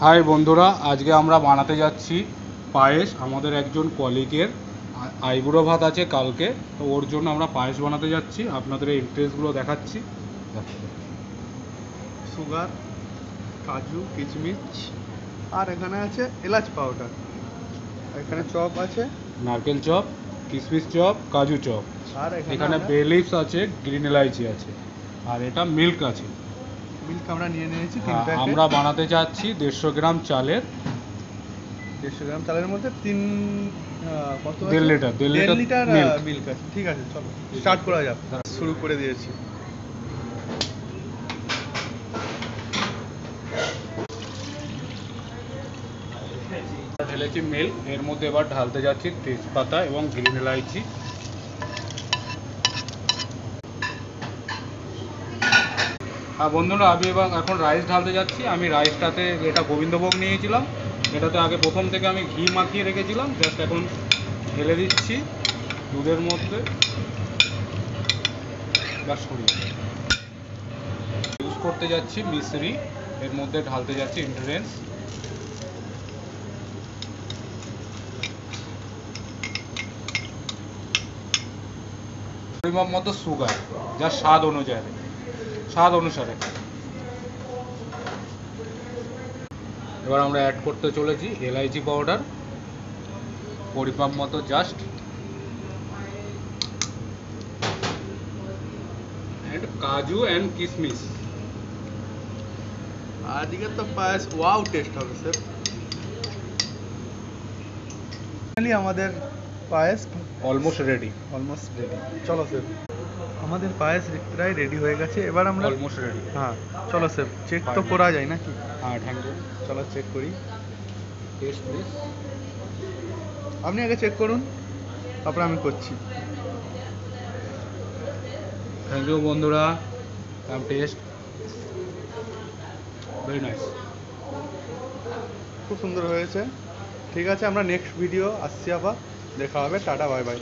High বন্ধুরা, আজকে আমরা বানাতে যাচ্ছি পায়েস। আমাদের একজন কলিগের আইবুড়ো ভাত আছে কালকে, তো ওর জন্য আমরা পায়েস বানাতে যাচ্ছি। আপনাদের এই ইন্টারেস্টগুলো দেখাচ্ছি। সুগার, কাজু, কিশমিশ, আর এখানে আছে এলাচ পাউডার। এখানে চপ আছে, নারকেল চপ, কিশমিশ চপ, কাজু চপ। আর এখানে বে লিভস আছে, গ্রিন এলাইচি আছে, আর এটা মিল্ক আছে। মিল্ক আমরা নিয়ে নিয়েছি 3 হ্যাঁ, প্যাকেট। আমরা বানাতে যাচ্ছি 150 গ্রাম চালের। 150 গ্রাম চালের মধ্যে কত আছে? 1.5 লিটার মিল্ক আছে। ঠিক আছে, চলো স্টার্ট করা যাক। শুরু করে দিয়েছি। ঢেলেছি মিল্ক, এর মধ্যে এবার ঢালতে যাচ্ছি তেজপাতা এবং গ্রিন এলাইচি। হ্যাঁ বন্ধুরা, আমি এখন রাইস ঢালতে যাচ্ছি। আমি রাইসটাতে এটা গোবিন্দভোগ নিয়েছিলাম, এটাতে আগে প্রথম থেকে আমি ঘি মাখিয়ে রেখেছিলাম। জাস্ট এখন ঢেলে দিচ্ছি দুধের মধ্যে। বা সরিয়ে ইউজ করতে যাচ্ছি মিশ্রি, এর মধ্যে ঢালতে যাচ্ছি ইনগ্রিডিয়েন্টস। পরিমাপ মতো সুগার, যা স্বাদ অনুসারে। এবার আমরা অ্যাড করতে চলেছি এলাইচি পাউডার, পরিমাপ মতো জাস্ট, এন্ড কাজু এন্ড কিশমিশ। আজকে তো পায়েস ওয়াও টেস্ট হবে স্যার। ফাইনালি আমাদের পায়েস অলমোস্ট রেডি। চলো স্যার, আমাদের পায়েস প্রায় রেডি হয়ে গেছে। এবার আমরা অলমোস্ট রেডি। হ্যাঁ, চলো স্যার, চেক তো করা যায় নাকি? হ্যাঁ, থ্যাংক ইউ। চলো চেক করি। Test please. আপনি আগে চেক করুন, তারপরে আমি করছি। থ্যাংক ইউ বন্ধুরা, টেস্ট ভেরি নাইস। খুব সুন্দর হয়েছে। ঠিক আছে, আমরা নেক্সট ভিডিও আসছি, আবার দেখা হবে। Tata, bye bye.